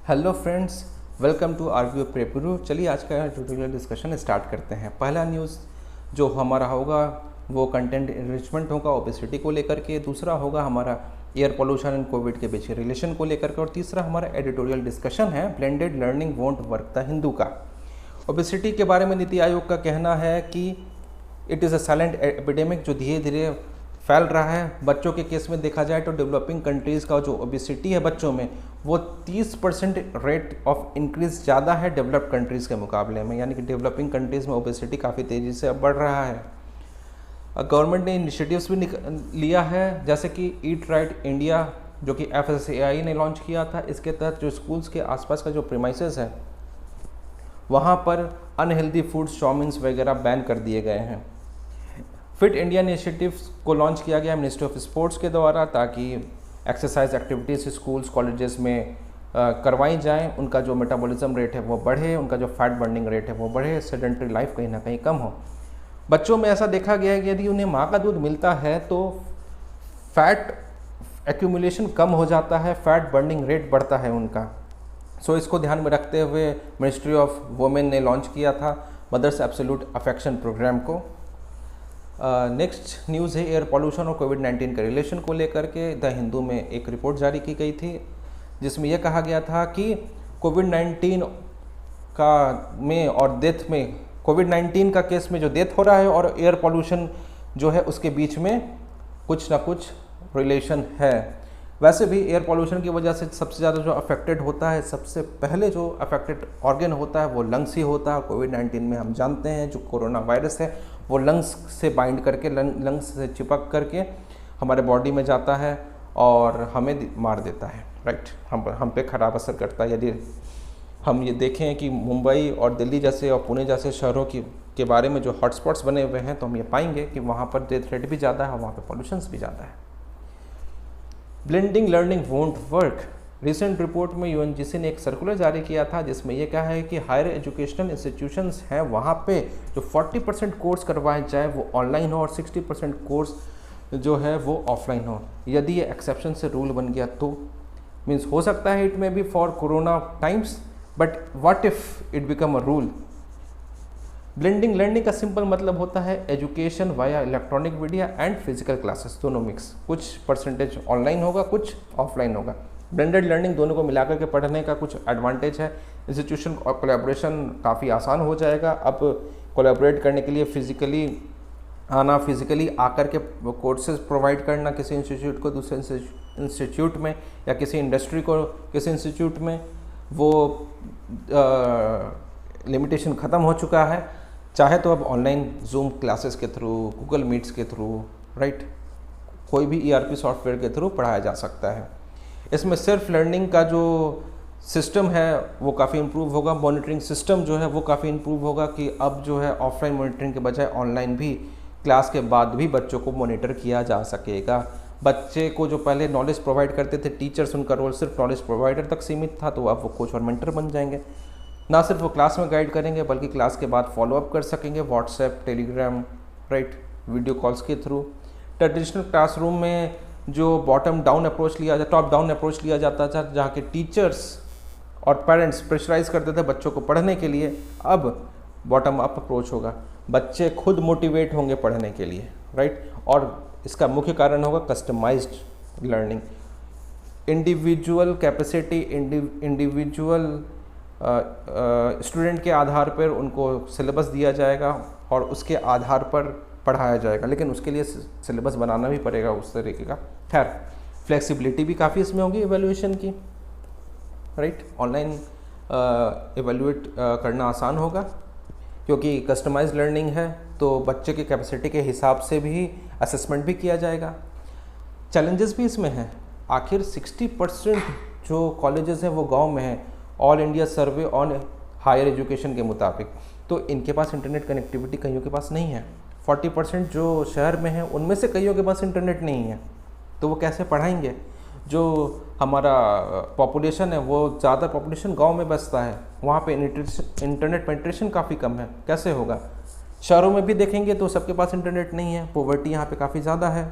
Hello friends, welcome to RVO प्रेपरू। चलिए आज का ट्यूटोरियल डिस्कशन स्टार्ट करते हैं। पहला न्यूज़ जो हमारा होगा वो कंटेंट इनरिचमेंट होगा ओबेसिटी को लेकर के, दूसरा होगा हमारा एयर पोल्यूशन एंड कोविड के बीच रिलेशन को लेकर के, और तीसरा हमारा एडिटोरियल डिस्कशन है blended learning won't work the Hindu का। ओबेसिटी के बारे में नीति आयोग का कहना है कि it is a silent epidemic जो धीरे धीरे फैल रहा है। बच्चों के केस में देखा जाए तो डेवलपिंग कंट्रीज़ का जो ओबेसिटी है बच्चों में वो 30% रेट ऑफ इंक्रीज ज़्यादा है डेवलप्ड कंट्रीज़ के मुकाबले में, यानी कि डेवलपिंग कंट्रीज़ में ओबेसिटी काफ़ी तेज़ी से अब बढ़ रहा है। गवर्नमेंट ने इनिशिएटिव्स भी लिया है, जैसे कि ईट राइट इंडिया जो कि FSSAI ने लॉन्च किया था। इसके तहत जो स्कूल्स के आसपास का जो प्रीमाइसेस है वहाँ पर अनहेल्दी फूड्स, चाउमीन्स वगैरह बैन कर दिए गए हैं। फिट इंडिया इनिशिएटिव्स को लॉन्च किया गया मिनिस्ट्री ऑफ स्पोर्ट्स के द्वारा, ताकि एक्सरसाइज एक्टिविटीज़ स्कूल्स कॉलेजेस में करवाई जाएं, उनका जो मेटाबॉलिज्म रेट है वो बढ़े, उनका जो फैट बर्निंग रेट है वो बढ़े, सेडेंटरी लाइफ कहीं ना कहीं कम हो। बच्चों में ऐसा देखा गया है कि यदि उन्हें माँ का दूध मिलता है तो फैट एक्यूमुलेशन कम हो जाता है, फैट बर्निंग रेट बढ़ता है उनका। सो इसको ध्यान में रखते हुए मिनिस्ट्री ऑफ वुमेन ने लॉन्च किया था मदर्स एब्सोल्यूट अफेक्शन प्रोग्राम को। नेक्स्ट न्यूज़ है एयर पॉल्यूशन और कोविड-19 के रिलेशन को लेकर के। द हिंदू में एक रिपोर्ट जारी की गई थी जिसमें यह कहा गया था कि कोविड-19 का में और डेथ में, कोविड-19 का केस में जो डेथ हो रहा है और एयर पॉल्यूशन जो है उसके बीच में कुछ ना कुछ रिलेशन है। वैसे भी एयर पॉल्यूशन की वजह से सबसे ज़्यादा जो अफेक्टेड होता है, सबसे पहले जो अफेक्टेड ऑर्गन होता है वो लंग्स ही होता है। कोविड-19 में हम जानते हैं जो कोरोना वायरस है वो लंग्स से बाइंड करके, लंग्स से चिपक करके हमारे बॉडी में जाता है और हमें मार देता है, राइट। हम पे खराब असर करता है। यदि हम ये देखें कि मुंबई और दिल्ली जैसे और पुणे जैसे शहरों के बारे में जो हॉटस्पॉट्स बने हुए हैं तो हम ये पाएंगे कि वहाँ पर डेथ रेट भी ज़्यादा है और वहाँ पर पॉल्यूशंस भी ज़्यादा है। Blending learning won't work. Recent report में UNGC ने एक सर्कुलर जारी किया था जिसमें यह कहा है कि हायर एजुकेशनल इंस्टीट्यूशंस हैं वहाँ पे जो 40% कोर्स करवाए जाए वो ऑनलाइन हो और 60% कोर्स जो है वो ऑफलाइन हो। यदि ये एक्सेप्शन से रूल बन गया तो मीन्स हो सकता है it may be for corona times, but what if it become a rule. Blending learning का सिंपल मतलब होता है education via electronic media and physical classes, दोनों मिक्स। कुछ परसेंटेज ऑनलाइन होगा, कुछ ऑफलाइन होगा। ब्लेंडेड लर्निंग दोनों को मिलाकर के पढ़ने का कुछ एडवांटेज है। इंस्टीट्यूशन और कोलैबोरेशन काफ़ी आसान हो जाएगा। अब कोलैबोरेट करने के लिए फिजिकली आना, फिजिकली आकर के कोर्सेज प्रोवाइड करना किसी इंस्टीट्यूट को दूसरे इंस्टीट्यूट में या किसी इंडस्ट्री को किसी इंस्टीट्यूट में, वो लिमिटेशन ख़त्म हो चुका है। चाहे तो अब ऑनलाइन जूम क्लासेस के थ्रू, गूगल मीट्स के थ्रू, राइट, कोई भी ERP सॉफ्टवेयर के थ्रू पढ़ाया जा सकता है। इसमें सेल्फ लर्निंग का जो सिस्टम है वो काफ़ी इम्प्रूव होगा। मॉनिटरिंग सिस्टम जो है वो काफ़ी इम्प्रूव होगा कि अब जो है ऑफलाइन मॉनिटरिंग के बजाय ऑनलाइन भी क्लास के बाद भी बच्चों को मॉनिटर किया जा सकेगा। बच्चे को जो पहले नॉलेज प्रोवाइड करते थे टीचर्स, उनका रोल सिर्फ नॉलेज प्रोवाइडर तक सीमित था, तो अब वो कोच और मेंटर बन जाएंगे। ना सिर्फ वो क्लास में गाइड करेंगे बल्कि क्लास के बाद फॉलोअप कर सकेंगे WhatsApp, Telegram, right, video calls के थ्रू। ट्रेडिशनल क्लासरूम में जो बॉटम डाउन अप्रोच लिया जाता, टॉप डाउन अप्रोच लिया जाता था, जहाँ के टीचर्स और पेरेंट्स प्रेशराइज करते थे बच्चों को पढ़ने के लिए, अब बॉटम अप अप्रोच होगा। बच्चे खुद मोटिवेट होंगे पढ़ने के लिए, राइट। और इसका मुख्य कारण होगा customised learning. Individual capacity, individual student के आधार पर उनको सिलेबस दिया जाएगा और उसके आधार पर पढ़ाया जाएगा, लेकिन उसके लिए सिलेबस बनाना भी पड़ेगा उस तरीके का। खैर, फ्लेक्सिबिलिटी भी काफ़ी इसमें होगी एवेल्यूएशन की, राइट। ऑनलाइन एवेल्यूएट करना आसान होगा क्योंकि कस्टमाइज्ड लर्निंग है, तो बच्चे की कैपेसिटी के हिसाब से भी असेसमेंट भी किया जाएगा। चैलेंजेस भी इसमें हैं। आखिर 60% जो कॉलेजेस हैं वो गांव में हैं, all India survey on higher education के मुताबिक, तो इनके पास इंटरनेट कनेक्टिविटी कईयों के पास नहीं है। 40% जो शहर में हैं उनमें से कईयों के पास इंटरनेट नहीं है, तो वो कैसे पढ़ाएंगे। जो हमारा पॉपुलेशन है वो ज़्यादा पॉपुलेशन गांव में बसता है, वहाँ पे इंटरनेट पेनिट्रेशन काफ़ी कम है, कैसे होगा। शहरों में भी देखेंगे तो सबके पास इंटरनेट नहीं है, पॉवर्टी यहाँ पे काफ़ी ज़्यादा है,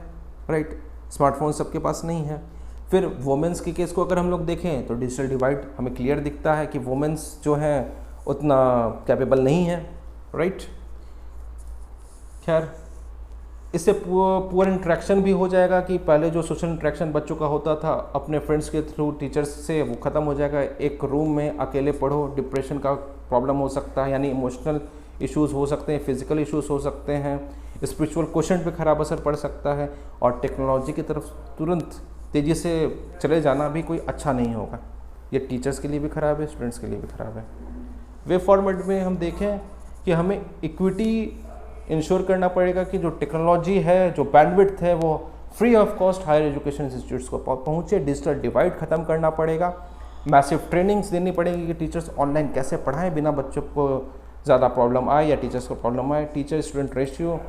राइट। स्मार्टफोन सबके पास नहीं है। फिर वुमेंस के केस को अगर हम लोग देखें तो डिजिटल डिवाइड हमें क्लियर दिखता है कि वुमेंस जो हैं उतना कैपेबल नहीं है, राइट। खैर इससे पुअर इंटरेक्शन भी हो जाएगा कि पहले जो सोशल इंटरेक्शन बच्चों का होता था अपने फ्रेंड्स के थ्रू, टीचर्स से, वो ख़त्म हो जाएगा। एक रूम में अकेले पढ़ो, डिप्रेशन का प्रॉब्लम हो सकता है, यानी इमोशनल इश्यूज़ हो सकते हैं, फिजिकल इश्यूज़ हो सकते हैं, स्पिरिचुअल क्वेश्चन पे ख़राब असर पड़ सकता है, और टेक्नोलॉजी की तरफ तुरंत तेज़ी से चले जाना भी कोई अच्छा नहीं होगा। ये टीचर्स के लिए भी ख़राब है, स्टूडेंट्स के लिए भी ख़राब है। वे फॉर्मेट में हम देखें कि हमें इक्विटी इंश्योर करना पड़ेगा कि जो टेक्नोलॉजी है, जो बैंडविड्थ है, वो free of cost higher education institutes को पहुँचे। डिजिटल डिवाइड ख़त्म करना पड़ेगा। मैसिव ट्रेनिंग्स देनी पड़ेगी कि टीचर्स ऑनलाइन कैसे पढ़ाएं बिना बच्चों को ज़्यादा प्रॉब्लम आए या टीचर्स को प्रॉब्लम आए। टीचर स्टूडेंट रेशियो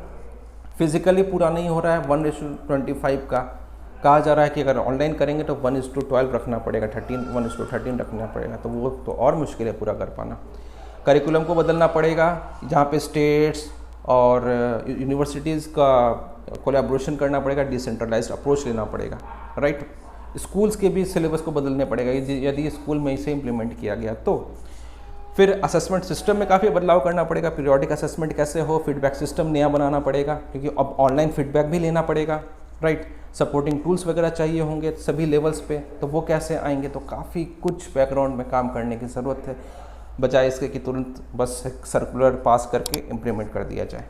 फिजिकली पूरा नहीं हो रहा है, 1:25 का कहा जा रहा है कि अगर ऑनलाइन करेंगे तो 1:12 रखना पड़ेगा, 1:13 रखना पड़ेगा, तो वो तो और मुश्किल है पूरा कर पाना। करिकुलम को बदलना पड़ेगा, जहाँ पे स्टेट्स और यूनिवर्सिटीज़ का कोलैबोरेशन करना पड़ेगा, डिसेंट्रलाइज्ड अप्रोच लेना पड़ेगा, राइट। स्कूल्स के भी सिलेबस को बदलने पड़ेगा यदि स्कूल में इसे इम्प्लीमेंट किया गया तो। फिर असेसमेंट सिस्टम में काफ़ी बदलाव करना पड़ेगा। पीरियोडिक असेसमेंट कैसे हो, फीडबैक सिस्टम नया बनाना पड़ेगा, क्योंकि अब ऑनलाइन फीडबैक भी लेना पड़ेगा, राइट। सपोर्टिंग टूल्स वगैरह चाहिए होंगे सभी लेवल्स पे, तो वो कैसे आएंगे, तो काफ़ी कुछ बैकग्राउंड में काम करने की ज़रूरत है, बजाय इसके कि तुरंत बस सर्कुलर पास करके इम्प्लीमेंट कर दिया जाए।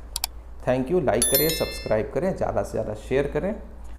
Thank you. लाइक करें, सब्सक्राइब करें, ज़्यादा से ज़्यादा शेयर करें।